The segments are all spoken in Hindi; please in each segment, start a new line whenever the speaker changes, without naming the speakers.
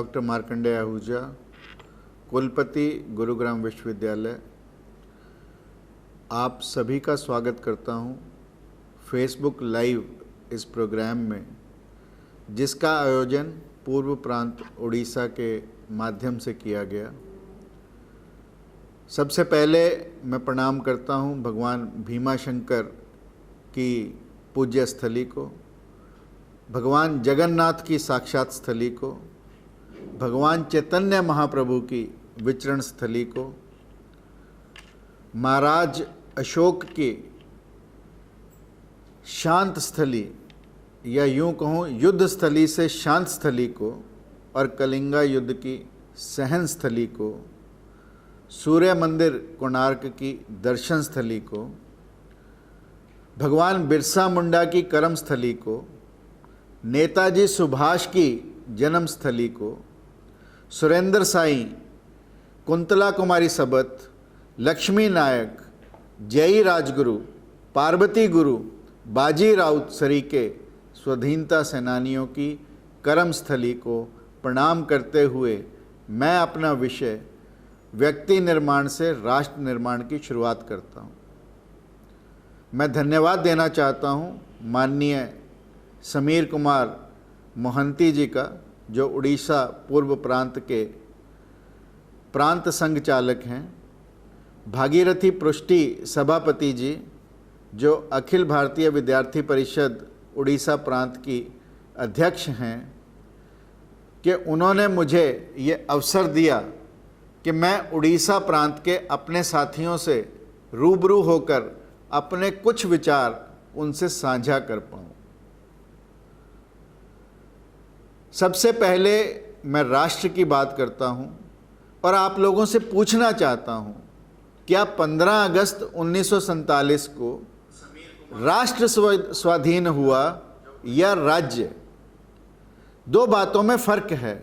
डॉक्टर मार्कंडेय आहूजा, कुलपति गुरुग्राम विश्वविद्यालय, आप सभी का स्वागत करता हूं फेसबुक लाइव इस प्रोग्राम में, जिसका आयोजन पूर्व प्रांत उड़ीसा के माध्यम से किया गया। सबसे पहले मैं प्रणाम करता हूं भगवान भीमाशंकर की पूज्य स्थली को, भगवान जगन्नाथ की साक्षात स्थली को, भगवान चैतन्य महाप्रभु की विचरण स्थली को, महाराज अशोक की शांत स्थली या यूं कहूँ युद्ध स्थली से शांत स्थली को, और कलिंगा युद्ध की सहन स्थली को, सूर्य मंदिर कोणार्क की दर्शन स्थली को, भगवान बिरसा मुंडा की कर्म स्थली को, नेताजी सुभाष की जन्म स्थली को, सुरेंद्र साईं, कुंतला कुमारी सबत, लक्ष्मी नायक, जयी राजगुरु, पार्वती गुरु, बाजी राउत सरीके स्वाधीनता सेनानियों की कर्म स्थली को प्रणाम करते हुए मैं अपना विषय व्यक्ति निर्माण से राष्ट्र निर्माण की शुरुआत करता हूँ। मैं धन्यवाद देना चाहता हूँ माननीय समीर कुमार मोहंती जी का, जो उड़ीसा पूर्व प्रांत के प्रांत संघ चालक हैं, भागीरथी पृष्टि सभापति जी, जो अखिल भारतीय विद्यार्थी परिषद उड़ीसा प्रांत की अध्यक्ष हैं, कि उन्होंने मुझे ये अवसर दिया कि मैं उड़ीसा प्रांत के अपने साथियों से रूबरू होकर अपने कुछ विचार उनसे साझा कर पाऊँ। सबसे पहले मैं राष्ट्र की बात करता हूं और आप लोगों से पूछना चाहता हूं, क्या 15 अगस्त 1947 को राष्ट्र स्वाधीन हुआ या राज्य? दो बातों में फर्क है,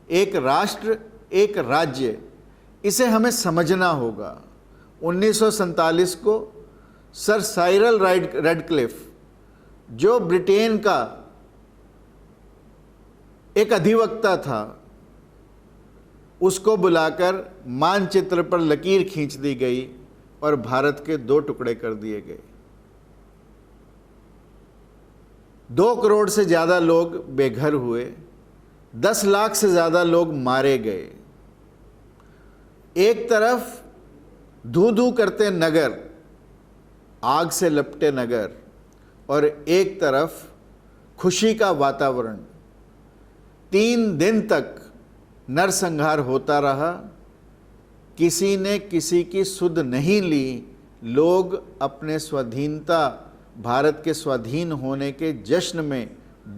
एक राष्ट्र एक राज्य, इसे हमें समझना होगा। 1947 को सर साइरल रेडक्लिफ, जो ब्रिटेन का एक अधिवक्ता था, उसको बुलाकर मानचित्र पर लकीर खींच दी गई और भारत के दो टुकड़े कर दिए गए। 2 करोड़ से ज़्यादा लोग बेघर हुए, 10 लाख से ज़्यादा लोग मारे गए। एक तरफ धू धू करते नगर, आग से लपटे नगर, और एक तरफ खुशी का वातावरण। 3 दिन तक नरसंहार होता रहा, किसी ने किसी की सुध नहीं ली। लोग अपने स्वाधीनता, भारत के स्वाधीन होने के जश्न में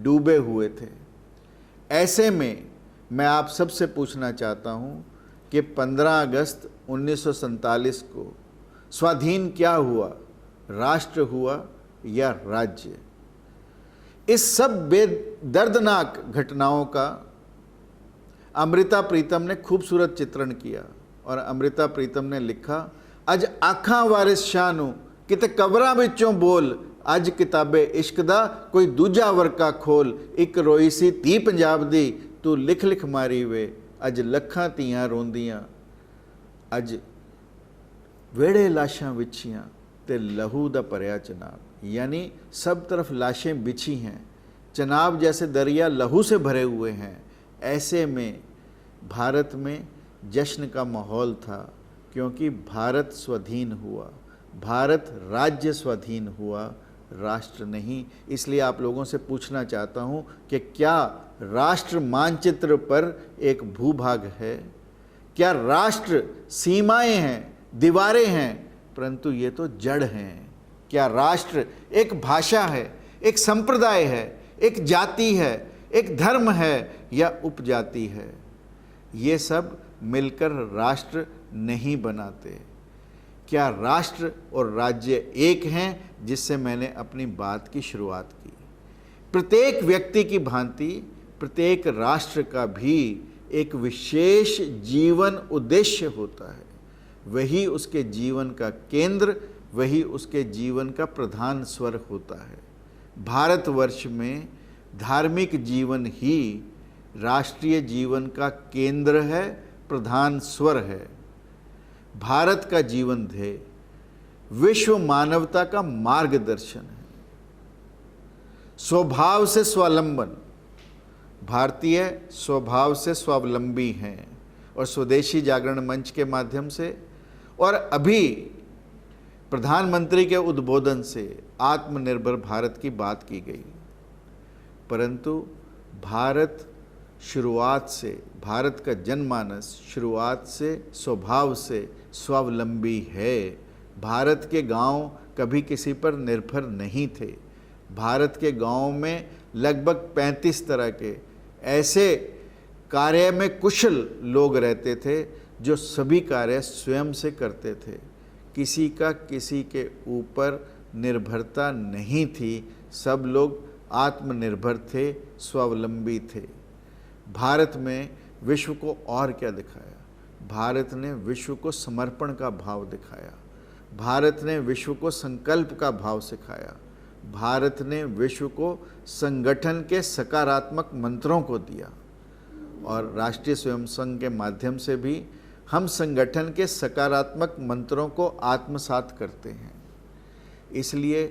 डूबे हुए थे। ऐसे में मैं आप सबसे पूछना चाहता हूँ कि 15 अगस्त 1947 को स्वाधीन क्या हुआ, राष्ट्र हुआ या राज्य? इस सब बेदर्दनाक घटनाओं का अमृता प्रीतम ने खूबसूरत चित्रण किया, और अमृता प्रीतम ने लिखा, अज आखा वारिस शाह नू किते कबरां विचों बोल, अज किताबे इश्क दा कोई दूजा वर्का खोल, एक रोई सी धी पंजाब दी तू लिख लिख मारी वे, अज लखां धीआं रोंदियां, अज वेड़े लाशां विछियां ते लहू दा भरिया चनाब। यानी सब तरफ लाशें बिछी हैं, चनाब जैसे दरिया लहू से भरे हुए हैं। ऐसे में भारत में जश्न का माहौल था, क्योंकि भारत स्वाधीन हुआ, भारत राज्य स्वाधीन हुआ, राष्ट्र नहीं। इसलिए आप लोगों से पूछना चाहता हूँ कि क्या राष्ट्र मानचित्र पर एक भूभाग है? क्या राष्ट्र सीमाएं हैं, दीवारें हैं? परंतु ये तो जड़ हैं। क्या राष्ट्र एक भाषा है, एक संप्रदाय है, एक जाति है, एक धर्म है, या उपजाति है? ये सब मिलकर राष्ट्र नहीं बनाते। क्या राष्ट्र और राज्य एक हैं? जिससे मैंने अपनी बात की शुरुआत की। प्रत्येक व्यक्ति की भांति प्रत्येक राष्ट्र का भी एक विशेष जीवन उद्देश्य होता है। वही उसके जीवन का केंद्र, वही उसके जीवन का प्रधान स्वर होता है। भारतवर्ष में धार्मिक जीवन ही राष्ट्रीय जीवन का केंद्र है, प्रधान स्वर है। भारत का जीवन ध्येय विश्व मानवता का मार्गदर्शन है। स्वभाव से स्वावलंबन, भारतीय स्वभाव से स्वावलंबी हैं और स्वदेशी जागरण मंच के माध्यम से और अभी प्रधानमंत्री के उद्बोधन से आत्मनिर्भर भारत की बात की गई। परंतु भारत शुरुआत से, भारत का जनमानस शुरुआत से स्वभाव से स्वावलंबी है। भारत के गांव कभी किसी पर निर्भर नहीं थे। भारत के गांव में लगभग 35 तरह के ऐसे कार्य में कुशल लोग रहते थे जो सभी कार्य स्वयं से करते थे। किसी का किसी के ऊपर निर्भरता नहीं थी। सब लोग आत्मनिर्भर थे, स्वावलंबी थे। भारत में विश्व को और क्या दिखाया? भारत ने विश्व को समर्पण का भाव दिखाया। भारत ने विश्व को संकल्प का भाव सिखाया। भारत ने विश्व को संगठन के सकारात्मक मंत्रों को दिया और राष्ट्रीय स्वयं संघ के माध्यम से भी हम संगठन के सकारात्मक मंत्रों को आत्मसात करते हैं। इसलिए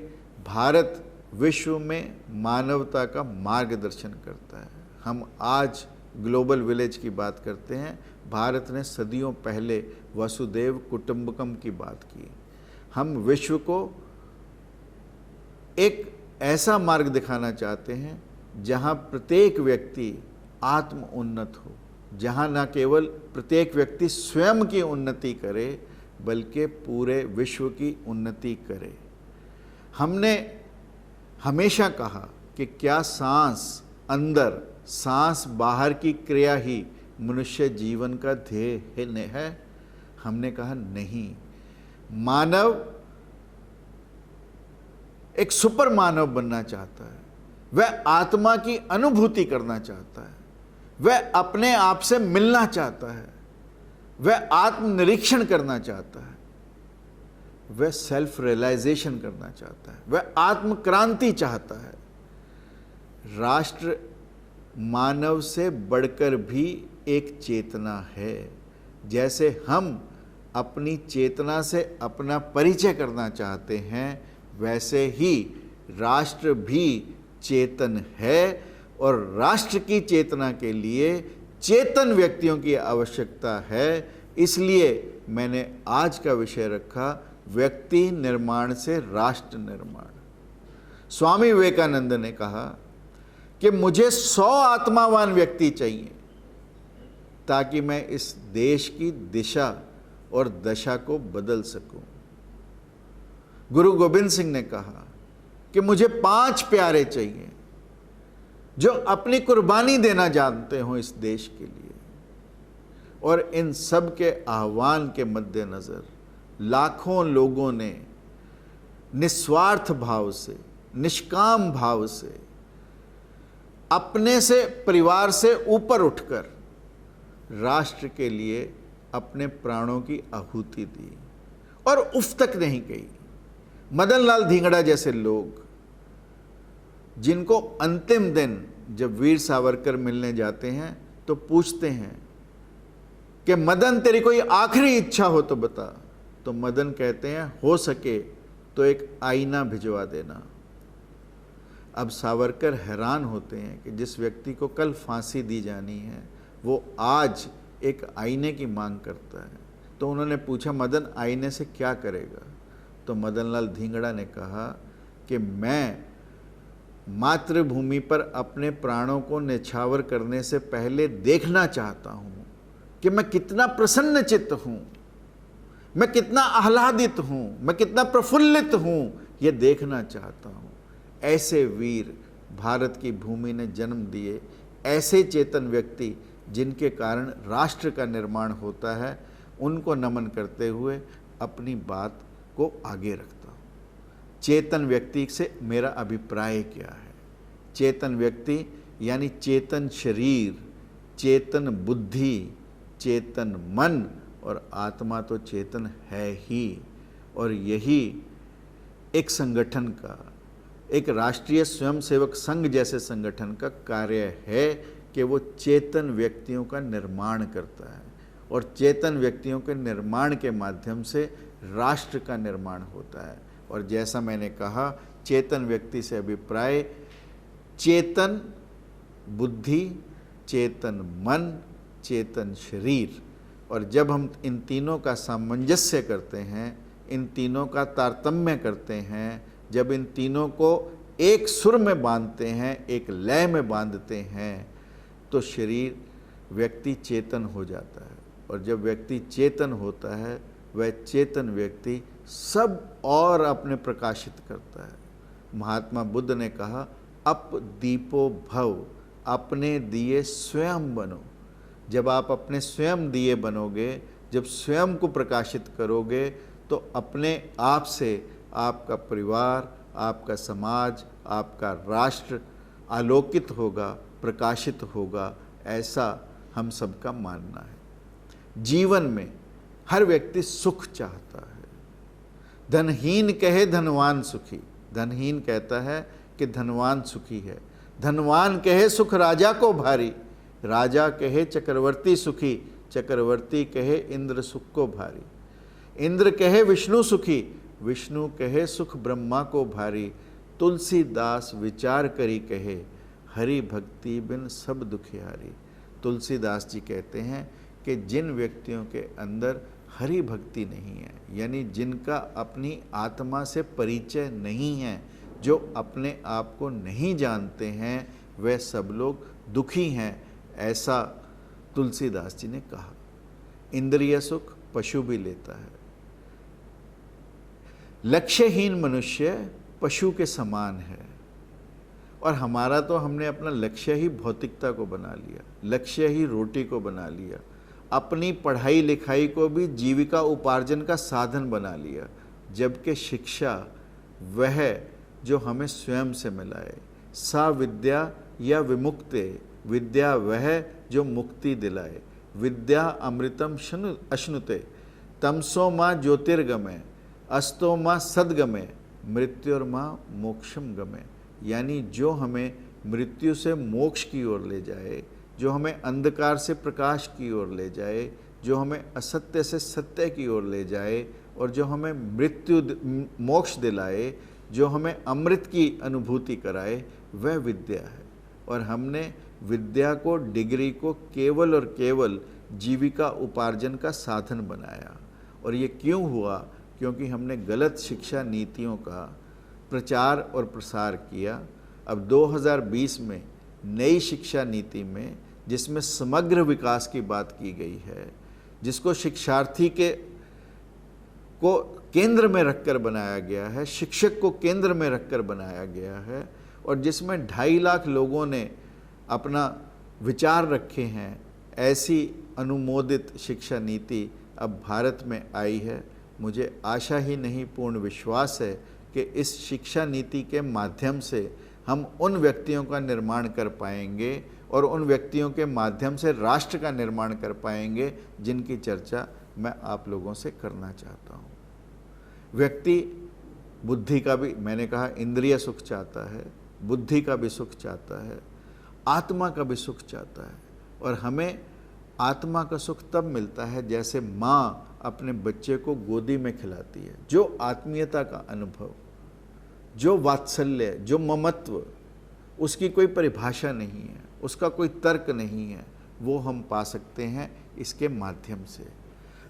भारत विश्व में मानवता का मार्गदर्शन करता है। हम आज ग्लोबल विलेज की बात करते हैं। भारत ने सदियों पहले वसुदेव कुटुंबकम की बात की। हम विश्व को एक ऐसा मार्ग दिखाना चाहते हैं जहां प्रत्येक व्यक्ति आत्म उन्नत हो, जहां न केवल प्रत्येक व्यक्ति स्वयं की उन्नति करे बल्कि पूरे विश्व की उन्नति करे। हमने हमेशा कहा कि क्या सांस अंदर सांस बाहर की क्रिया ही मनुष्य जीवन का ध्येय है? हमने कहा नहीं। मानव एक सुपर मानव बनना चाहता है। वह आत्मा की अनुभूति करना चाहता है। वह अपने आप से मिलना चाहता है। वह आत्मनिरीक्षण करना चाहता है। वह सेल्फ रियलाइजेशन करना चाहता है। वह आत्म क्रांति चाहता है। राष्ट्र मानव से बढ़कर भी एक चेतना है। जैसे हम अपनी चेतना से अपना परिचय करना चाहते हैं, वैसे ही राष्ट्र भी चेतन है और राष्ट्र की चेतना के लिए चेतन व्यक्तियों की आवश्यकता है। इसलिए मैंने आज का विषय रखा व्यक्ति निर्माण से राष्ट्र निर्माण। स्वामी विवेकानंद ने कहा कि मुझे 100 आत्मावान व्यक्ति चाहिए ताकि मैं इस देश की दिशा और दशा को बदल सकूं। गुरु गोविंद सिंह ने कहा कि मुझे 5 प्यारे चाहिए जो अपनी कुर्बानी देना जानते हो इस देश के लिए। और इन सब के आह्वान के मद्देनजर लाखों लोगों ने निस्वार्थ भाव से, निष्काम भाव से, अपने से, परिवार से ऊपर उठकर राष्ट्र के लिए अपने प्राणों की आहुति दी और उफ तक नहीं कही। मदन लाल धींगड़ा जैसे लोग, जिनको अंतिम दिन जब वीर सावरकर मिलने जाते हैं तो पूछते हैं कि मदन तेरी कोई आखिरी इच्छा हो तो बता, तो मदन कहते हैं हो सके तो एक आईना भिजवा देना। अब सावरकर हैरान होते हैं कि जिस व्यक्ति को कल फांसी दी जानी है वो आज एक आईने की मांग करता है। तो उन्होंने पूछा मदन आईने से क्या करेगा? तो मदन लाल धींगड़ा ने कहा कि मैं मातृभूमि पर अपने प्राणों को न्यौछावर करने से पहले देखना चाहता हूँ कि मैं कितना प्रसन्न चित्त हूँ, मैं कितना आह्लादित हूँ, मैं कितना प्रफुल्लित हूँ, ये देखना चाहता हूँ। ऐसे वीर भारत की भूमि ने जन्म दिए, ऐसे चेतन व्यक्ति जिनके कारण राष्ट्र का निर्माण होता है, उनको नमन करते हुए अपनी बात को आगे रखता हूँ। चेतन व्यक्ति से मेरा अभिप्राय क्या है? चेतन व्यक्ति यानी चेतन शरीर, चेतन बुद्धि, चेतन मन और आत्मा तो चेतन है ही। और यही एक संगठन का, एक राष्ट्रीय स्वयंसेवक संघ जैसे संगठन का कार्य है कि वो चेतन व्यक्तियों का निर्माण करता है और चेतन व्यक्तियों के निर्माण के माध्यम से राष्ट्र का निर्माण होता है। और जैसा मैंने कहा, चेतन व्यक्ति से अभिप्राय चेतन बुद्धि, चेतन मन, चेतन शरीर। और जब हम इन तीनों का सामंजस्य करते हैं, इन तीनों का तारतम्य करते हैं, जब इन तीनों को एक सुर में बांधते हैं, एक लय में बांधते हैं, तो शरीर व्यक्ति चेतन हो जाता है। और जब व्यक्ति चेतन होता है, वह चेतन व्यक्ति सब और अपने प्रकाशित करता है। महात्मा बुद्ध ने कहा, अप दीपो भव, अपने दिए स्वयं बनो। जब आप अपने स्वयं दिए बनोगे, जब स्वयं को प्रकाशित करोगे, तो अपने आप से आपका परिवार, आपका समाज, आपका राष्ट्र आलोकित होगा, प्रकाशित होगा। ऐसा हम सबका मानना है। जीवन में हर व्यक्ति सुख चाहता है। धनहीन कहे धनवान सुखी, धनहीन कहता है कि धनवान सुखी है। धनवान कहे सुख राजा को भारी, राजा कहे चक्रवर्ती सुखी, चक्रवर्ती कहे इंद्र सुख को भारी। इंद्र कहे विष्णु सुखी, विष्णु कहे सुख ब्रह्मा को भारी। तुलसीदास विचार करी कहे, हरि भक्ति बिन सब दुखियारी। तुलसीदास जी कहते हैं कि जिन व्यक्तियों के अंदर हरि भक्ति नहीं है, यानी जिनका अपनी आत्मा से परिचय नहीं है, जो अपने आप को नहीं जानते हैं, वे सब लोग दुखी हैं। ऐसा तुलसीदास जी ने कहा। इंद्रिय सुख पशु भी लेता है। लक्ष्यहीन मनुष्य पशु के समान है। और हमारा तो हमने अपना लक्ष्य ही भौतिकता को बना लिया, लक्ष्य ही रोटी को बना लिया, अपनी पढ़ाई लिखाई को भी जीविका उपार्जन का साधन बना लिया। जबकि शिक्षा वह जो हमें स्वयं से मिलाए। सा विद्या या विमुक्ते, विद्या वह जो मुक्ति दिलाए। विद्या अमृतम अश्नुते, तमसो माँ ज्योतिर्गमय, अस्तो माँ सद्गमय, मृत्युर्माँ मोक्षम गमय। यानी जो हमें मृत्यु से मोक्ष की ओर ले जाए, जो हमें अंधकार से प्रकाश की ओर ले जाए, जो हमें असत्य से सत्य की ओर ले जाए, और जो हमें मृत्यु मोक्ष दिलाए, जो हमें अमृत की अनुभूति कराए, वह विद्या है। और हमने विद्या को, डिग्री को केवल और केवल जीविका उपार्जन का साधन बनाया। और ये क्यों हुआ? क्योंकि हमने गलत शिक्षा नीतियों का प्रचार और प्रसार किया। अब 2020 में नई शिक्षा नीति में, जिसमें समग्र विकास की बात की गई है, जिसको शिक्षार्थी को केंद्र में रखकर बनाया गया है, शिक्षक को केंद्र में रखकर बनाया गया है, और जिसमें 2.5 लाख लोगों ने अपना विचार रखे हैं, ऐसी अनुमोदित शिक्षा नीति अब भारत में आई है। मुझे आशा ही नहीं, पूर्ण विश्वास है कि इस शिक्षा नीति के माध्यम से हम उन व्यक्तियों का निर्माण कर पाएंगे और उन व्यक्तियों के माध्यम से राष्ट्र का निर्माण कर पाएंगे, जिनकी चर्चा मैं आप लोगों से करना चाहता हूँ। व्यक्ति बुद्धि का भी, मैंने कहा, इंद्रिय सुख चाहता है, बुद्धि का भी सुख चाहता है, आत्मा का भी सुख चाहता है। और हमें आत्मा का सुख तब मिलता है जैसे माँ अपने बच्चे को गोदी में खिलाती है। जो आत्मीयता का अनुभव, जो वात्सल्य, जो ममत्व, उसकी कोई परिभाषा नहीं है, उसका कोई तर्क नहीं है, वो हम पा सकते हैं इसके माध्यम से।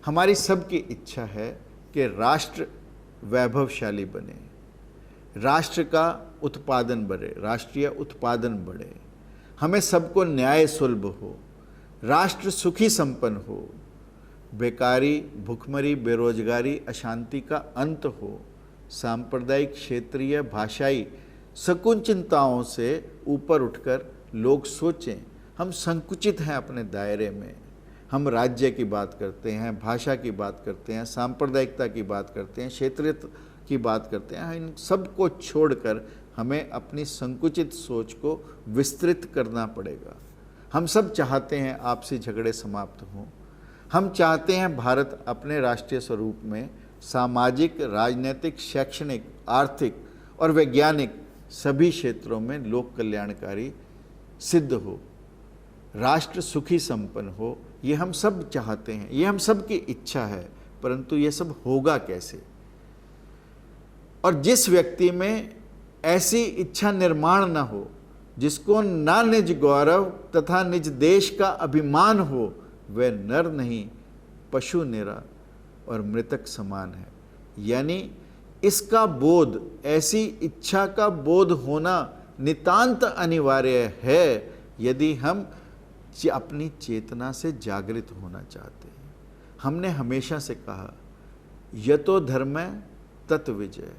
हमारी सबकी इच्छा है कि राष्ट्र वैभवशाली बने, राष्ट्र का उत्पादन बढ़े, राष्ट्रीय उत्पादन बढ़े, हमें सबको न्याय सुलभ हो, राष्ट्र सुखी संपन्न हो, बेकारी, भुखमरी, बेरोजगारी, अशांति का अंत हो, सांप्रदायिक, क्षेत्रीय, भाषाई संकुचितताओं से ऊपर उठकर लोग सोचें। हम संकुचित हैं अपने दायरे में। हम राज्य की बात करते हैं, भाषा की बात करते हैं, सांप्रदायिकता की बात करते हैं, क्षेत्रीय की बात करते हैं। इन सब को छोड़कर हमें अपनी संकुचित सोच को विस्तृत करना पड़ेगा। हम सब चाहते हैं आपसी झगड़े समाप्त हों। हम चाहते हैं भारत अपने राष्ट्रीय स्वरूप में सामाजिक, राजनीतिक, शैक्षणिक, आर्थिक और वैज्ञानिक सभी क्षेत्रों में लोक कल्याणकारी सिद्ध हो। राष्ट्र सुखी संपन्न हो, ये हम सब चाहते हैं, ये हम सब की इच्छा है, परंतु ये सब होगा कैसे? और जिस व्यक्ति में ऐसी इच्छा निर्माण न हो, जिसको ना निज गौरव तथा निज देश का अभिमान हो, वह नर नहीं पशु निरा और मृतक समान है। यानी इसका बोध, ऐसी इच्छा का बोध होना नितांत अनिवार्य है यदि हम अपनी चेतना से जागृत होना चाहते हैं। हमने हमेशा से कहा यतो धर्म तत् विजय।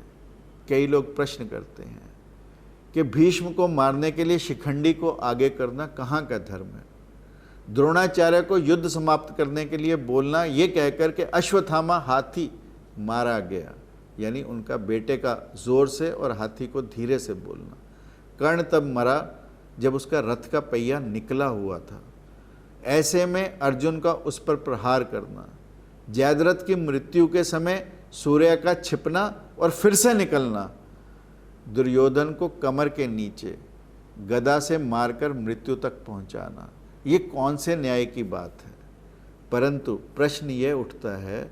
कई लोग प्रश्न करते हैं कि भीष्म को मारने के लिए शिखंडी को आगे करना कहाँ का धर्म है? द्रोणाचार्य को युद्ध समाप्त करने के लिए बोलना, ये कहकर के अश्वत्थामा हाथी मारा गया, यानी उनका बेटे का जोर से और हाथी को धीरे से बोलना। कर्ण तब मरा जब उसका रथ का पहिया निकला हुआ था। ऐसे में अर्जुन का उस पर प्रहार करना, जयद्रथ की मृत्यु के समय सूर्य का छिपना और फिर से निकलना, दुर्योधन को कमर के नीचे गदा से मारकर मृत्यु तक पहुंचाना, ये कौन से न्याय की बात है? परंतु प्रश्न ये उठता है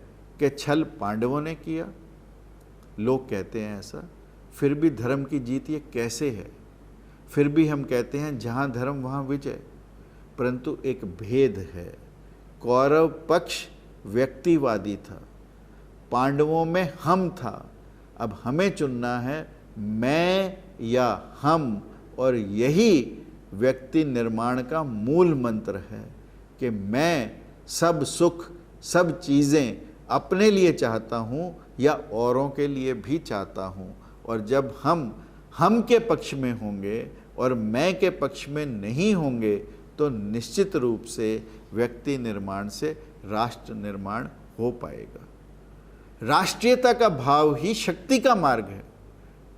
कि छल पांडवों ने किया? लोग कहते हैं ऐसा। फिर भी धर्म की जीत ये कैसे है? फिर भी हम कहते हैं जहाँ धर्म वहाँ विजय। परंतु एक भेद है। कौरव पक्ष व्यक्तिवादी था, पांडवों में हम था। अब हमें चुनना है मैं या हम, और यही व्यक्ति निर्माण का मूल मंत्र है कि मैं सब सुख, सब चीज़ें अपने लिए चाहता हूँ या औरों के लिए भी चाहता हूँ। और जब हम के पक्ष में होंगे और मैं के पक्ष में नहीं होंगे तो निश्चित रूप से व्यक्ति निर्माण से राष्ट्र निर्माण हो पाएगा। राष्ट्रीयता का भाव ही शक्ति का मार्ग है।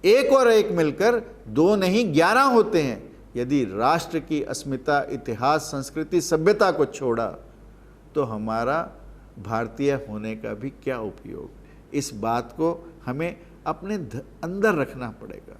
एक और एक मिलकर 2 नहीं 11 होते हैं। यदि राष्ट्र की अस्मिता, इतिहास, संस्कृति, सभ्यता को छोड़ा तो हमारा भारतीय होने का भी क्या उपयोग? इस बात को हमें अपने अंदर रखना पड़ेगा।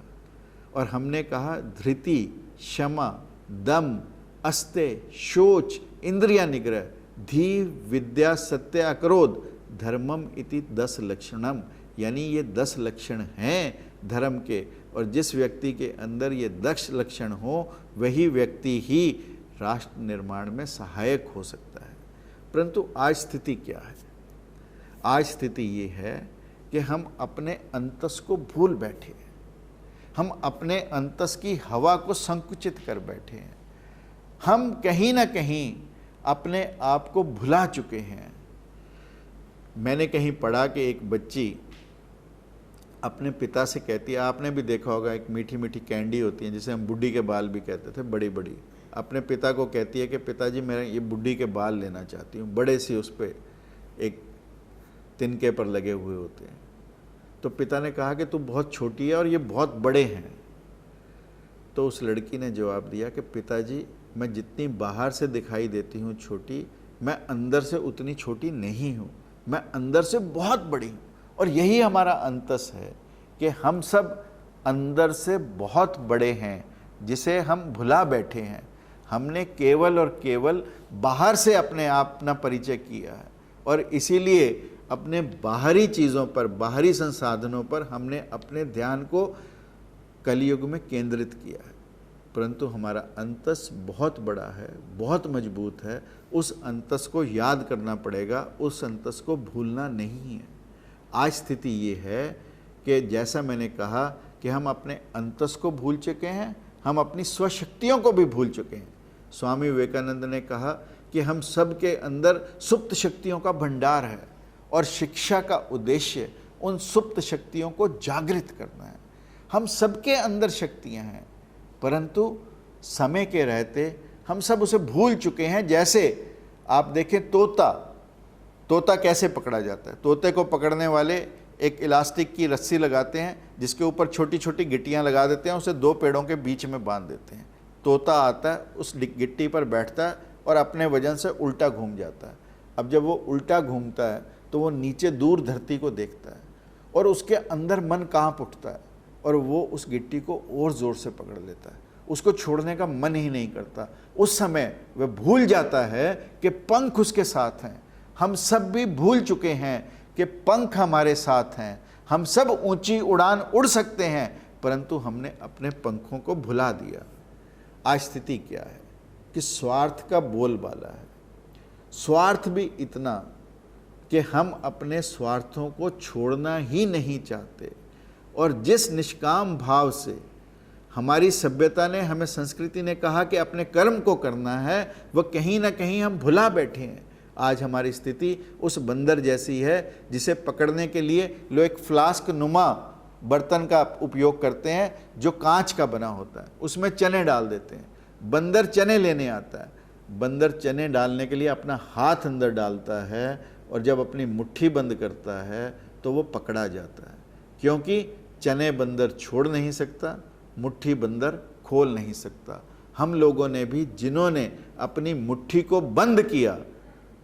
और हमने कहा धृति, क्षमा, दम, अस्ते, शोच, इंद्रिया निग्रह, धी, विद्या, सत्य, अक्रोध, धर्मम इति 10 लक्षणम। यानी ये 10 लक्षण हैं धर्म के, और जिस व्यक्ति के अंदर ये 10 लक्षण हो वही व्यक्ति ही राष्ट्र निर्माण में सहायक हो सकता है। परंतु आज स्थिति क्या है? आज स्थिति ये है कि हम अपने अंतस को भूल बैठे हैं। हम अपने अंतस की हवा को संकुचित कर बैठे हैं। हम कहीं ना कहीं अपने आप को भुला चुके हैं। मैंने कहीं पढ़ा कि एक बच्ची अपने पिता से कहती है, आपने भी देखा होगा, एक मीठी मीठी कैंडी होती है जिसे हम बुड्ढी के बाल भी कहते थे, बड़ी बड़ी। अपने पिता को कहती है कि पिताजी मैं ये बुड्ढी के बाल लेना चाहती हूँ, बड़े से उस पर एक तिनके पर लगे हुए होते हैं। तो पिता ने कहा कि तू बहुत छोटी है और ये बहुत बड़े हैं। तो उस लड़की ने जवाब दिया कि पिताजी मैं जितनी बाहर से दिखाई देती हूँ छोटी, मैं अंदर से उतनी छोटी नहीं हूँ, मैं अंदर से बहुत बड़ी हूँ। और यही हमारा अंतस है कि हम सब अंदर से बहुत बड़े हैं, जिसे हम भुला बैठे हैं। हमने केवल और केवल बाहर से अपने आप अपना परिचय किया है, और इसीलिए अपने बाहरी चीज़ों पर, बाहरी संसाधनों पर हमने अपने ध्यान को कलयुग में केंद्रित किया है। परंतु हमारा अंतस बहुत बड़ा है, बहुत मजबूत है। उस अंतस को याद करना पड़ेगा, उस अंतस को भूलना नहीं है। आज स्थिति ये है कि जैसा मैंने कहा कि हम अपने अंतस को भूल चुके हैं, हम अपनी स्वशक्तियों को भी भूल चुके हैं। स्वामी विवेकानंद ने कहा कि हम सब के अंदर सुप्त शक्तियों का भंडार है, और शिक्षा का उद्देश्य उन सुप्त शक्तियों को जागृत करना है। हम सबके अंदर शक्तियां हैं, परंतु समय के रहते हम सब उसे भूल चुके हैं। जैसे आप देखें तोता कैसे पकड़ा जाता है? तोते को पकड़ने वाले एक इलास्टिक की रस्सी लगाते हैं, जिसके ऊपर छोटी छोटी गिट्टियां लगा देते हैं, उसे 2 पेड़ों के बीच में बांध देते हैं। तोता आता है, उस गिट्टी पर बैठता है और अपने वजन से उल्टा घूम जाता है। अब जब वो उल्टा घूमता है तो वो नीचे दूर धरती को देखता है, और उसके अंदर मन कांप उठता है, और वो उस गिट्टी को और ज़ोर से पकड़ लेता है, उसको छोड़ने का मन ही नहीं करता। उस समय वह भूल जाता है कि पंख उसके साथ हैं। हम सब भी भूल चुके हैं कि पंख हमारे साथ हैं, हम सब ऊंची उड़ान उड़ सकते हैं, परंतु हमने अपने पंखों को भुला दिया। आज स्थिति क्या है कि स्वार्थ का बोलबाला है। स्वार्थ भी इतना कि हम अपने स्वार्थों को छोड़ना ही नहीं चाहते, और जिस निष्काम भाव से हमारी सभ्यता ने, हमें संस्कृति ने कहा कि अपने कर्म को करना है, वह कहीं ना कहीं हम भुला बैठे हैं। आज हमारी स्थिति उस बंदर जैसी है जिसे पकड़ने के लिए लोग एक फ्लास्क नुमा बर्तन का उपयोग करते हैं जो कांच का बना होता है, उसमें चने डाल देते हैं। बंदर चने लेने आता है, बंदर चने डालने के लिए अपना हाथ अंदर डालता है, और जब अपनी मुट्ठी बंद करता है तो वो पकड़ा जाता है, क्योंकि चने बंदर छोड़ नहीं सकता, मुट्ठी बंदर खोल नहीं सकता। हम लोगों ने भी, जिन्होंने अपनी मुट्ठी को बंद किया,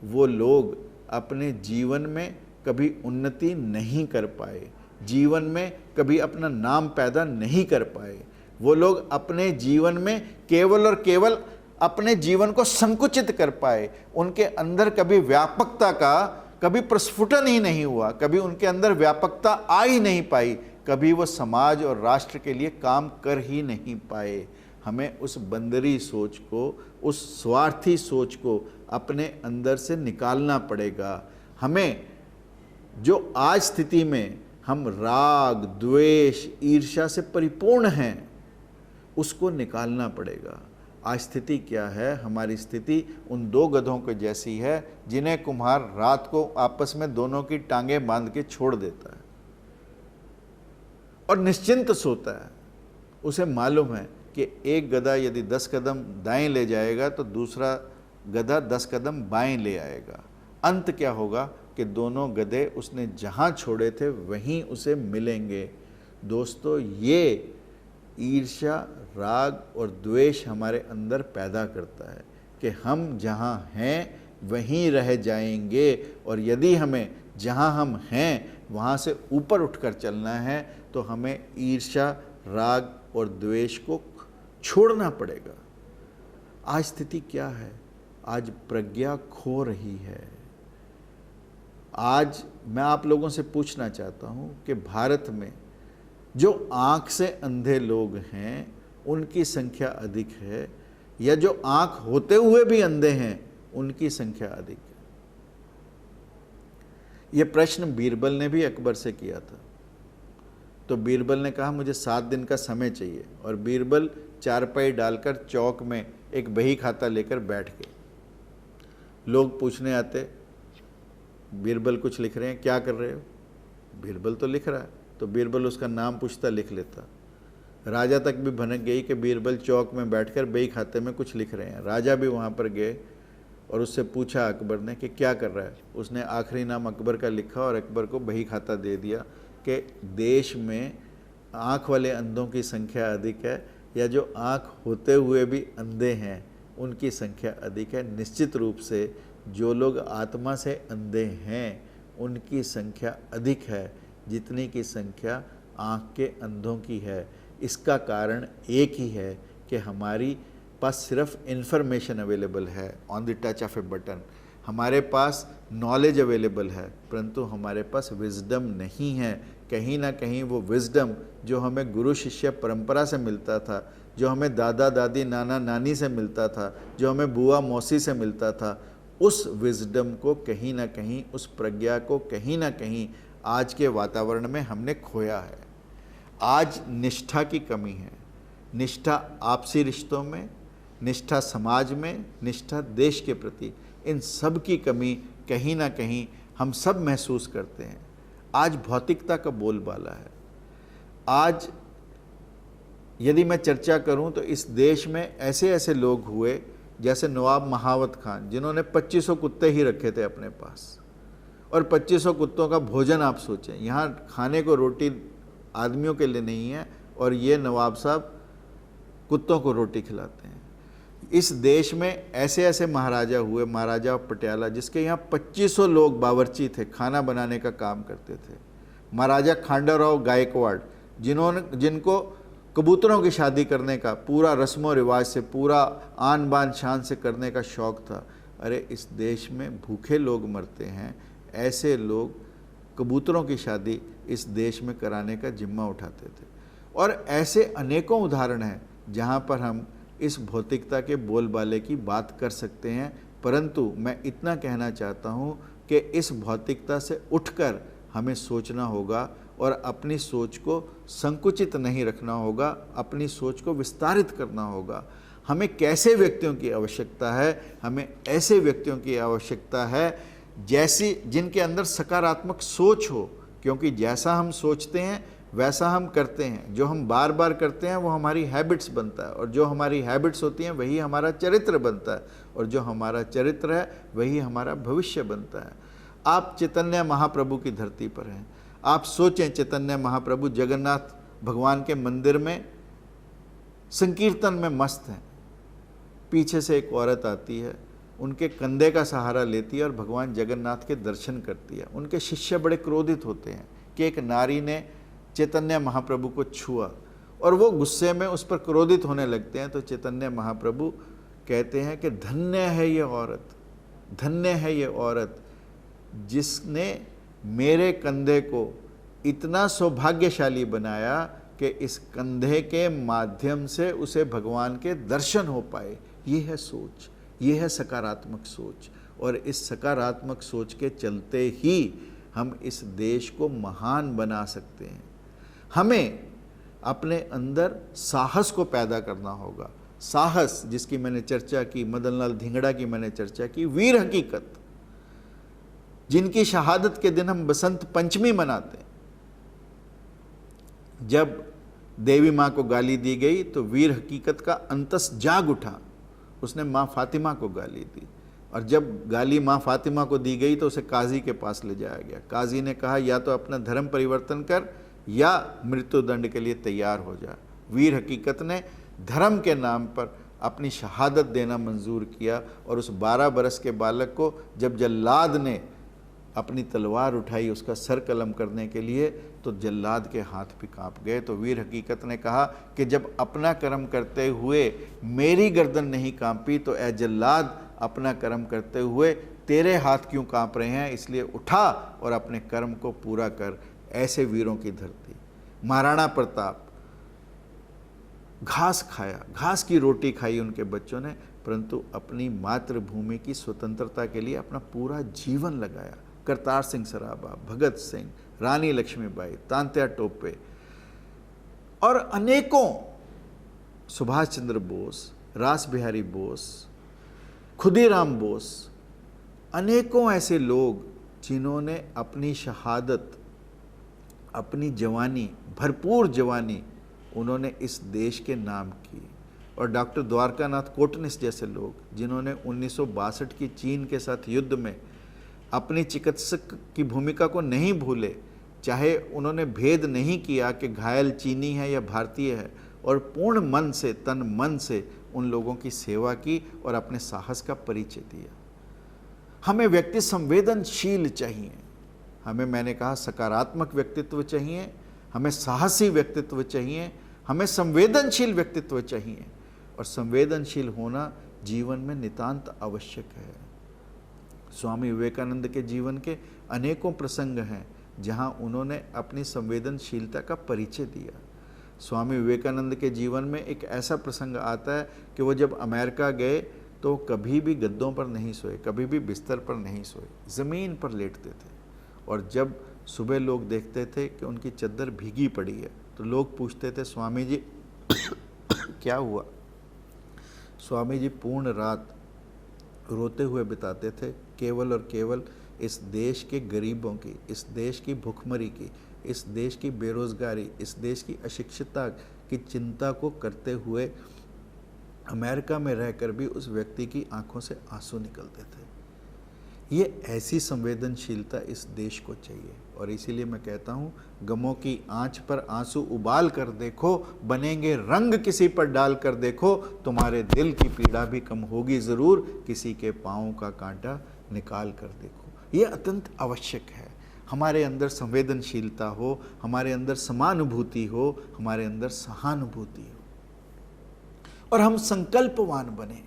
वो लोग अपने जीवन में कभी उन्नति नहीं कर पाए, जीवन में कभी अपना नाम पैदा नहीं कर पाए। वो लोग अपने जीवन में केवल और केवल अपने जीवन को संकुचित कर पाए। उनके अंदर कभी व्यापकता का कभी प्रस्फुटन ही नहीं हुआ, कभी उनके अंदर व्यापकता आ ही नहीं पाई, कभी वो समाज और राष्ट्र के लिए काम कर ही नहीं पाए। हमें उस बंदरी सोच को, उस स्वार्थी सोच को अपने अंदर से निकालना पड़ेगा। हमें जो आज स्थिति में हम राग, द्वेष, ईर्ष्या से परिपूर्ण हैं, उसको निकालना पड़ेगा। आज स्थिति क्या है? हमारी स्थिति उन दो गधों के जैसी है जिन्हें कुम्हार रात को आपस में दोनों की टांगें बांध के छोड़ देता है और निश्चिंत सोता है। उसे मालूम है कि एक गधा यदि 10 कदम दाएं ले जाएगा तो दूसरा गधा 10 कदम बाएं ले आएगा। अंत क्या होगा कि दोनों गधे उसने जहां छोड़े थे वहीं उसे मिलेंगे। दोस्तों, ये ईर्ष्या, राग और द्वेष हमारे अंदर पैदा करता है कि हम जहां हैं वहीं रह जाएंगे, और यदि हमें जहां हम हैं वहां से ऊपर उठकर चलना है तो हमें ईर्ष्या, राग और द्वेष को छोड़ना पड़ेगा। आज स्थिति क्या है? आज प्रज्ञा खो रही है। आज मैं आप लोगों से पूछना चाहता हूं कि भारत में जो आंख से अंधे लोग हैं उनकी संख्या अधिक है, या जो आंख होते हुए भी अंधे हैं उनकी संख्या अधिक है? यह प्रश्न बीरबल ने भी अकबर से किया था। तो बीरबल ने कहा मुझे 7 दिन का समय चाहिए, और बीरबल चारपाई डालकर चौक में एक बही खाता लेकर बैठ गए। लोग पूछने आते, बीरबल कुछ लिख रहे हैं, क्या कर रहे हो? बीरबल तो लिख रहा है। तो बीरबल उसका नाम पूछता, लिख लेता। राजा तक भी भनक गई कि बीरबल चौक में बैठकर बही खाते में कुछ लिख रहे हैं। राजा भी वहाँ पर गए और उससे पूछा अकबर ने कि क्या कर रहा है। उसने आखिरी नाम अकबर का लिखा और अकबर को बही खाता दे दिया कि देश में आँख वाले अंधों की संख्या अधिक है, या जो आँख होते हुए भी अंधे हैं उनकी संख्या अधिक है। निश्चित रूप से जो लोग आत्मा से अंधे हैं उनकी संख्या अधिक है जितनी की संख्या आँख के अंधों की है। इसका कारण एक ही है कि हमारी पास सिर्फ इन्फॉर्मेशन अवेलेबल है on the touch of A button. हमारे पास नॉलेज अवेलेबल है, परंतु हमारे पास विजडम नहीं है। कहीं ना कहीं वो विजडम जो हमें गुरु शिष्य परंपरा से मिलता था, जो हमें दादा दादी नाना नानी से मिलता था, जो हमें बुआ मौसी से मिलता था, उस विजडम को कहीं ना कहीं, उस प्रज्ञा को कहीं ना कहीं आज के वातावरण में हमने खोया है। आज निष्ठा की कमी है। निष्ठा आपसी रिश्तों में, निष्ठा समाज में, निष्ठा देश के प्रति, इन सब की कमी कहीं ना कहीं हम सब महसूस करते हैं। आज भौतिकता का बोलबाला है। आज यदि मैं चर्चा करूं तो इस देश में ऐसे ऐसे लोग हुए जैसे नवाब महावत खान, जिन्होंने 2500 कुत्ते ही रखे थे अपने पास, और 2500 कुत्तों का भोजन आप सोचें। यहाँ खाने को रोटी आदमियों के लिए नहीं है और ये नवाब साहब कुत्तों को रोटी खिलाते हैं। इस देश में ऐसे ऐसे महाराजा हुए, महाराजा पटियाला, जिसके यहाँ 2500 लोग बावर्ची थे, खाना बनाने का काम करते थे। महाराजा खांडाराव गायकवाड़, जिनको कबूतरों की शादी करने का पूरा रस्मों रिवाज से, पूरा आन बान शान से करने का शौक़ था। अरे इस देश में भूखे लोग मरते हैं, ऐसे लोग कबूतरों की शादी इस देश में कराने का जिम्मा उठाते थे। और ऐसे अनेकों उदाहरण हैं जहाँ पर हम इस भौतिकता के बोलबाले की बात कर सकते हैं, परंतु मैं इतना कहना चाहता हूँ कि इस भौतिकता से उठकर हमें सोचना होगा और अपनी सोच को संकुचित नहीं रखना होगा, अपनी सोच को विस्तारित करना होगा। हमें कैसे व्यक्तियों की आवश्यकता है? हमें ऐसे व्यक्तियों की आवश्यकता है जैसी जिनके अंदर सकारात्मक सोच हो, क्योंकि जैसा हम सोचते हैं वैसा हम करते हैं। जो हम बार बार करते हैं वो हमारी हैबिट्स बनता है, और जो हमारी हैबिट्स होती हैं वही हमारा चरित्र बनता है, और जो हमारा चरित्र है वही हमारा भविष्य बनता है। आप चैतन्य महाप्रभु की धरती पर हैं। आप सोचें, चैतन्य महाप्रभु जगन्नाथ भगवान के मंदिर में संकीर्तन में मस्त हैं। पीछे से एक औरत आती है, उनके कंधे का सहारा लेती है और भगवान जगन्नाथ के दर्शन करती है। उनके शिष्य बड़े क्रोधित होते हैं कि एक नारी ने चैतन्य महाप्रभु को छुआ, और वो गुस्से में उस पर क्रोधित होने लगते हैं। तो चैतन्य महाप्रभु कहते हैं कि धन्य है ये औरत, धन्य है ये औरत जिसने मेरे कंधे को इतना सौभाग्यशाली बनाया कि इस कंधे के माध्यम से उसे भगवान के दर्शन हो पाए। ये है सोच, ये है सकारात्मक सोच, और इस सकारात्मक सोच के चलते ही हम इस देश को महान बना सकते हैं। हमें अपने अंदर साहस को पैदा करना होगा। साहस जिसकी मैंने चर्चा की, मदन लाल धिंगड़ा की मैंने चर्चा की, वीर हकीकत जिनकी शहादत के दिन हम बसंत पंचमी मनाते हैं। जब देवी माँ को गाली दी गई तो वीर हकीकत का अंतस जाग उठा, उसने माँ फातिमा को गाली दी, और जब गाली माँ फातिमा को दी गई तो उसे काजी के पास ले जाया गया। काजी ने कहा या तो अपना धर्म परिवर्तन कर या मृत्युदंड के लिए तैयार हो जा। वीर हकीकत ने धर्म के नाम पर अपनी शहादत देना मंजूर किया, और उस 12 बरस के बालक को जब जल्लाद ने अपनी तलवार उठाई उसका सर कलम करने के लिए, तो जल्लाद के हाथ भी कांप गए। तो वीर हकीकत ने कहा कि जब अपना कर्म करते हुए मेरी गर्दन नहीं कांपी, तो ए जल्लाद अपना कर्म करते हुए तेरे हाथ क्यों कांप रहे हैं? इसलिए उठा और अपने कर्म को पूरा कर। ऐसे वीरों की धरती। महाराणा प्रताप, घास खाया, घास की रोटी खाई उनके बच्चों ने, परंतु अपनी मातृभूमि की स्वतंत्रता के लिए अपना पूरा जीवन लगाया। करतार सिंह सराभा, भगत सिंह, रानी लक्ष्मीबाई, तांत्या टोपे और अनेकों, सुभाष चंद्र बोस, रास बिहारी बोस, खुदीराम बोस, अनेकों ऐसे लोग जिन्होंने अपनी शहादत, अपनी जवानी, भरपूर जवानी उन्होंने इस देश के नाम की। और डॉक्टर द्वारकानाथ कोटनिस जैसे लोग जिन्होंने 1962 की चीन के साथ युद्ध में अपनी चिकित्सक की भूमिका को नहीं भूले, चाहे उन्होंने भेद नहीं किया कि घायल चीनी है या भारतीय है, और पूर्ण मन से, तन मन से उन लोगों की सेवा की और अपने साहस का परिचय दिया। हमें व्यक्ति संवेदनशील चाहिए, हमें, मैंने कहा, सकारात्मक व्यक्तित्व चाहिए, हमें साहसी व्यक्तित्व चाहिए, हमें संवेदनशील व्यक्तित्व चाहिए, और संवेदनशील होना जीवन में नितांत आवश्यक है। स्वामी विवेकानंद के जीवन के अनेकों प्रसंग हैं जहां उन्होंने अपनी संवेदनशीलता का परिचय दिया। स्वामी विवेकानंद के जीवन में एक ऐसा प्रसंग आता है कि वो जब अमेरिका गए तो कभी भी गद्दों पर नहीं सोए, कभी भी बिस्तर पर नहीं सोए, ज़मीन पर लेटते थे। और जब सुबह लोग देखते थे कि उनकी चद्दर भीगी पड़ी है तो लोग पूछते थे, स्वामी जी क्या हुआ? स्वामी जी पूर्ण रात रोते हुए बिताते थे, केवल और केवल इस देश के गरीबों की, इस देश की भुखमरी की, इस देश की बेरोज़गारी, इस देश की अशिक्षितता की चिंता को करते हुए अमेरिका में रहकर भी उस व्यक्ति की आंखों से आंसू निकलते थे। ये ऐसी संवेदनशीलता इस देश को चाहिए, और इसीलिए मैं कहता हूँ, गमों की आंच पर आंसू उबाल कर देखो, बनेंगे रंग किसी पर डाल कर देखो, तुम्हारे दिल की पीड़ा भी कम होगी ज़रूर, किसी के पाँव का कांटा निकाल कर देखो। ये अत्यंत आवश्यक है। हमारे अंदर संवेदनशीलता हो, हमारे अंदर समानुभूति हो, हमारे अंदर सहानुभूति हो, और हम संकल्पवान बने।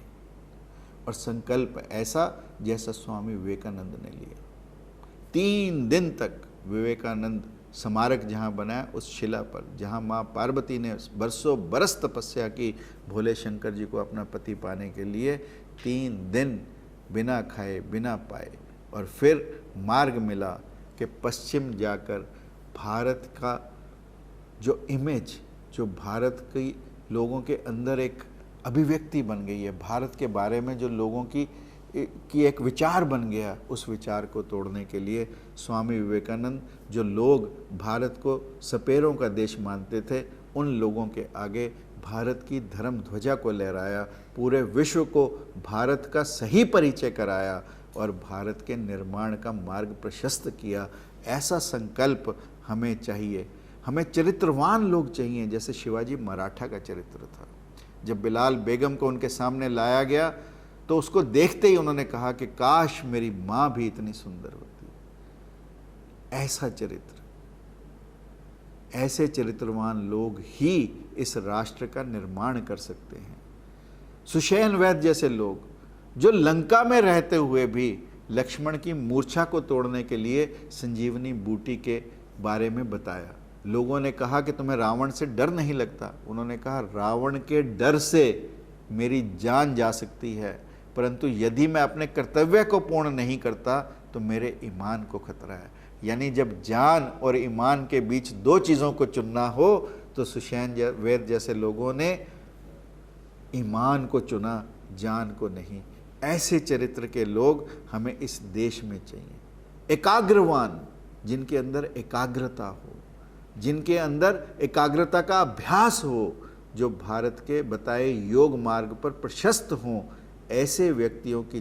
और संकल्प ऐसा जैसा स्वामी विवेकानंद ने लिया। 3 दिन तक विवेकानंद स्मारक जहाँ बनाया, उस शिला पर जहाँ माँ पार्वती ने बरसों बरस तपस्या की भोले शंकर जी को अपना पति पाने के लिए, 3 दिन बिना खाए बिना पाए, और फिर मार्ग मिला कि पश्चिम जाकर भारत का जो इमेज, जो भारत के लोगों के अंदर एक अभिव्यक्ति बन गई है, भारत के बारे में जो लोगों की एक विचार बन गया, उस विचार को तोड़ने के लिए स्वामी विवेकानंद, जो लोग भारत को सपेरों का देश मानते थे, उन लोगों के आगे भारत की धर्म ध्वजा को लहराया, पूरे विश्व को भारत का सही परिचय कराया और भारत के निर्माण का मार्ग प्रशस्त किया। ऐसा संकल्प हमें चाहिए। हमें चरित्रवान लोग चाहिए, जैसे शिवाजी मराठा का चरित्र था। जब बिलाल बेगम को उनके सामने लाया गया तो उसको देखते ही उन्होंने कहा कि काश मेरी माँ भी इतनी सुंदर होती। ऐसा चरित्र, ऐसे चरित्रवान लोग ही इस राष्ट्र का निर्माण कर सकते हैं। सुषेण वैद्य जैसे लोग, जो लंका में रहते हुए भी लक्ष्मण की मूर्छा को तोड़ने के लिए संजीवनी बूटी के बारे में बताया। लोगों ने कहा कि तुम्हें रावण से डर नहीं लगता? उन्होंने कहा रावण के डर से मेरी जान जा सकती है, परंतु यदि मैं अपने कर्तव्य को पूर्ण नहीं करता तो मेरे ईमान को खतरा है। यानी जब जान और ईमान के बीच 2 चीज़ों को चुनना हो तो सुषेण वैद्य जैसे लोगों ने ईमान को चुना, जान को नहीं। ऐसे चरित्र के लोग हमें इस देश में चाहिए। एकाग्रवान, जिनके अंदर एकाग्रता हो, जिनके अंदर एकाग्रता का अभ्यास हो, जो भारत के बताए योग मार्ग पर प्रशस्त हों, ऐसे व्यक्तियों की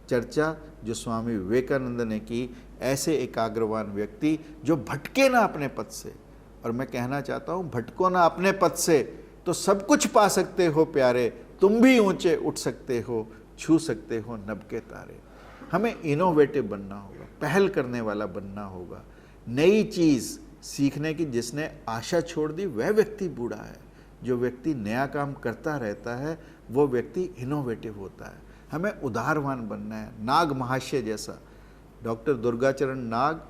चर्चा जो स्वामी विवेकानंद ने की। ऐसे एकाग्रवान व्यक्ति जो भटके ना अपने पथ से। और मैं कहना चाहता हूँ, भटको ना अपने पथ से तो सब कुछ पा सकते हो प्यारे, तुम भी ऊंचे उठ सकते हो, छू सकते हो नभ के तारे। हमें इनोवेटिव बनना होगा, पहल करने वाला बनना होगा। नई चीज़ सीखने की जिसने आशा छोड़ दी वह व्यक्ति बूढ़ा है। जो व्यक्ति नया काम करता रहता है वो व्यक्ति इनोवेटिव होता है। हमें उदारवान बनना है। नाग महाशय जैसा डॉक्टर दुर्गाचरण नाग,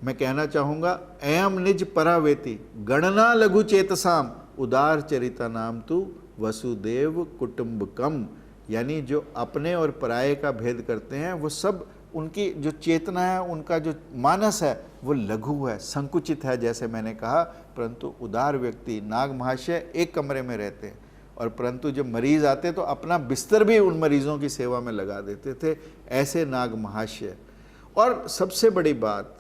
मैं कहना चाहूँगा, एयम निज परावेति गणना लघु चेतसाम उदार चरिता नाम तु वसुदेव कुटुंबकम। यानी जो अपने और पराये का भेद करते हैं वो सब, उनकी जो चेतना है, उनका जो मानस है वो लघु है, संकुचित है, जैसे मैंने कहा। परंतु उदार व्यक्ति, नाग महाशय एक कमरे में रहते हैं और परंतु जब मरीज आते तो अपना बिस्तर भी उन मरीजों की सेवा में लगा देते थे। ऐसे नाग महाशय। और सबसे बड़ी बात,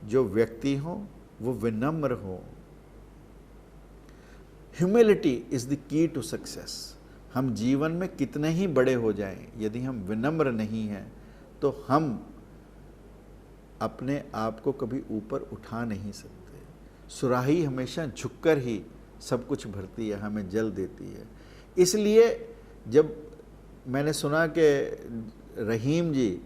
जो व्यक्ति हो वो विनम्र हो। Humility is the key to success. हम जीवन में कितने ही बड़े हो जाएं, यदि हम विनम्र नहीं हैं तो हम अपने आप को कभी ऊपर उठा नहीं सकते। सुराही हमेशा झुककर ही सब कुछ भरती है, हमें जल देती है। इसलिए जब मैंने सुना कि रहीम जी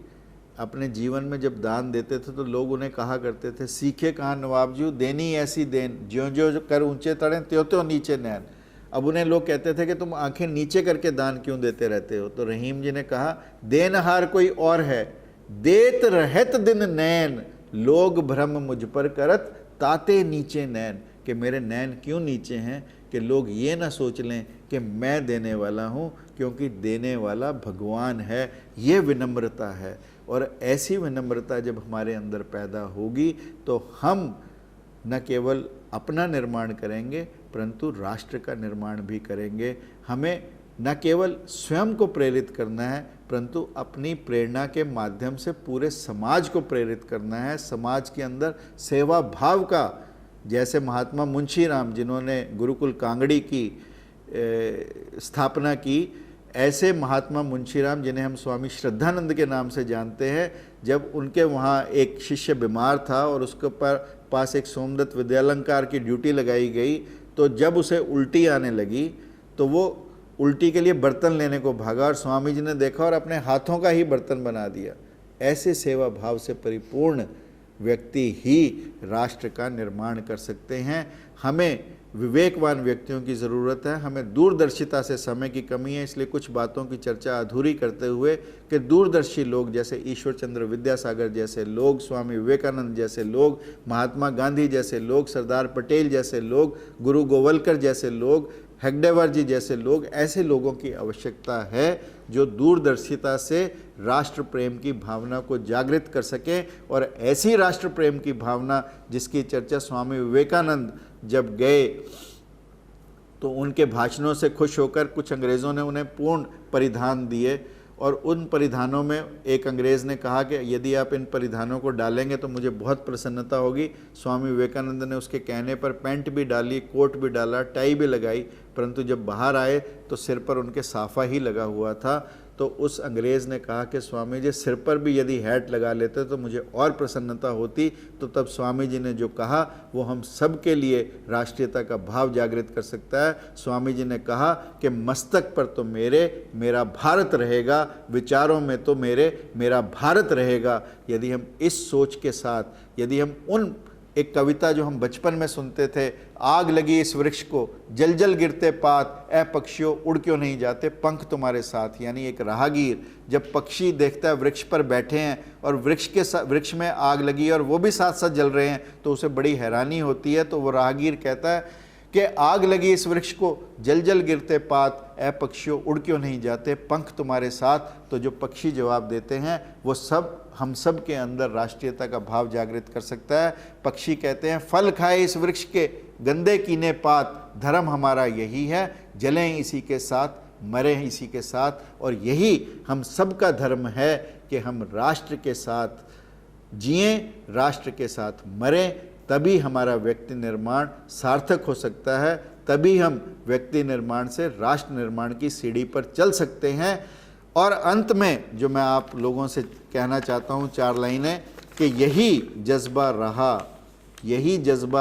अपने जीवन में जब दान देते थे तो लोग उन्हें कहा करते थे, सीखे कहाँ नवाबजू, देनी ऐसी देन, ज्यों ज्यों कर ऊंचे तड़े त्यों त्यों नीचे नैन। अब उन्हें लोग कहते थे कि तुम आंखें नीचे करके दान क्यों देते रहते हो? तो रहीम जी ने कहा, देनहार कोई और है, देत रहत दिन नैन, लोग भ्रम मुझ पर करत ताते नीचे नैन। कि मेरे नैन क्यों नीचे हैं कि लोग ये ना सोच लें कि मैं देने वाला हूँ, क्योंकि देने वाला भगवान है। ये विनम्रता है। और ऐसी विनम्रता जब हमारे अंदर पैदा होगी तो हम न केवल अपना निर्माण करेंगे परंतु राष्ट्र का निर्माण भी करेंगे। हमें न केवल स्वयं को प्रेरित करना है परंतु अपनी प्रेरणा के माध्यम से पूरे समाज को प्रेरित करना है। समाज के अंदर सेवा भाव का, जैसे महात्मा मुंशी राम जिन्होंने गुरुकुल कांगड़ी की स्थापना की, ऐसे महात्मा मुंशी राम जिन्हें हम स्वामी श्रद्धानंद के नाम से जानते हैं, जब उनके वहाँ एक शिष्य बीमार था और उसके पास एक सोमदत्त विद्यालंकार की ड्यूटी लगाई गई, तो जब उसे उल्टी आने लगी तो वो उल्टी के लिए बर्तन लेने को भागा और स्वामी जी ने देखा और अपने हाथों का ही बर्तन बना दिया। ऐसे सेवा भाव से परिपूर्ण व्यक्ति ही राष्ट्र का निर्माण कर सकते हैं। हमें विवेकवान व्यक्तियों की ज़रूरत है, हमें दूरदर्शिता से समय की कमी है, इसलिए कुछ बातों की चर्चा अधूरी करते हुए कि दूरदर्शी लोग जैसे ईश्वर चंद्र विद्यासागर जैसे लोग, स्वामी विवेकानंद जैसे लोग, महात्मा गांधी जैसे लोग, सरदार पटेल जैसे लोग, गुरु गोवलकर जैसे लोग, हेगडेवार जी जैसे लोग, ऐसे लोगों की आवश्यकता है जो दूरदर्शिता से राष्ट्र प्रेम की भावना को जागृत कर सकें। और ऐसी राष्ट्र प्रेम की भावना जिसकी चर्चा स्वामी विवेकानंद जब गए तो उनके भाषणों से खुश होकर कुछ अंग्रेज़ों ने उन्हें पूर्ण परिधान दिए, और उन परिधानों में एक अंग्रेज़ ने कहा कि यदि आप इन परिधानों को डालेंगे तो मुझे बहुत प्रसन्नता होगी। स्वामी विवेकानंद ने उसके कहने पर पैंट भी डाली, कोट भी डाला, टाई भी लगाई, परंतु जब बाहर आए तो सिर पर उनके साफा ही लगा हुआ था। तो उस अंग्रेज़ ने कहा कि स्वामी जी सिर पर भी यदि हैट लगा लेते तो मुझे और प्रसन्नता होती। तो तब स्वामी जी ने जो कहा वो हम सब के लिए राष्ट्रीयता का भाव जागृत कर सकता है। स्वामी जी ने कहा कि मस्तक पर तो मेरा भारत रहेगा, विचारों में तो मेरा भारत रहेगा। यदि हम इस सोच के साथ, यदि हम उन एक कविता जो हम बचपन में सुनते थे, आग लगी इस वृक्ष को, जल जल गिरते पात, ए पक्षियों उड़ क्यों नहीं जाते पंख तुम्हारे साथ। यानी एक राहगीर जब पक्षी देखता है वृक्ष पर बैठे हैं और वृक्ष में आग लगी और वो भी साथ साथ जल रहे हैं तो उसे बड़ी हैरानी होती है। तो वो राहगीर कहता है कि आग लगी इस वृक्ष को, जल जल गिरते पात, ए पक्षियों उड़ क्यों नहीं जाते पंख तुम्हारे साथ। तो जो पक्षी जवाब देते हैं वो सब हम सब के अंदर राष्ट्रीयता का भाव जागृत कर सकता है। पक्षी कहते हैं फल खाए इस वृक्ष के, गंदे कीने पात, धर्म हमारा यही है, जलें इसी के साथ, मरें इसी के साथ। और यही हम सब का धर्म है कि हम राष्ट्र के साथ जिएं, राष्ट्र के साथ मरें, तभी हमारा व्यक्ति निर्माण सार्थक हो सकता है, तभी हम व्यक्ति निर्माण से राष्ट्र निर्माण की सीढ़ी पर चल सकते हैं। और अंत में जो मैं आप लोगों से कहना चाहता हूँ 4 लाइनें कि यही जज्बा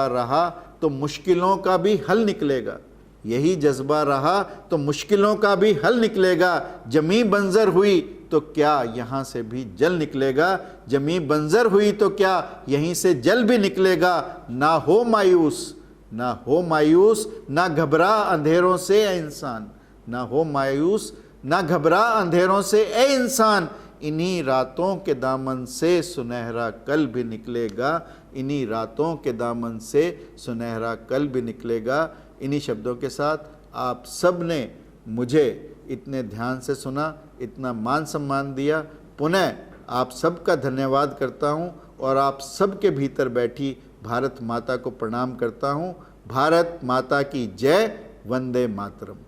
रहा तो मुश्किलों का भी हल निकलेगा, यही जज्बा रहा तो मुश्किलों का भी हल निकलेगा। जमी बंजर हुई तो क्या यहाँ से भी जल निकलेगा, जमी बंजर हुई तो क्या यहीं से जल भी निकलेगा। ना हो मायूस, ना घबरा अंधेरों से ए इंसान, ना हो मायूस, ना घबरा अंधेरों से ए इंसान, इन्हीं रातों के दामन से सुनहरा कल भी निकलेगा, इन्हीं रातों के दामन से सुनहरा कल भी निकलेगा। इन्हीं शब्दों के साथ आप सब ने मुझे इतने ध्यान से सुना, इतना मान सम्मान दिया, पुनः आप सबका धन्यवाद करता हूँ और आप सबके भीतर बैठी भारत माता को प्रणाम करता हूँ। भारत माता की जय, वंदे मातरम।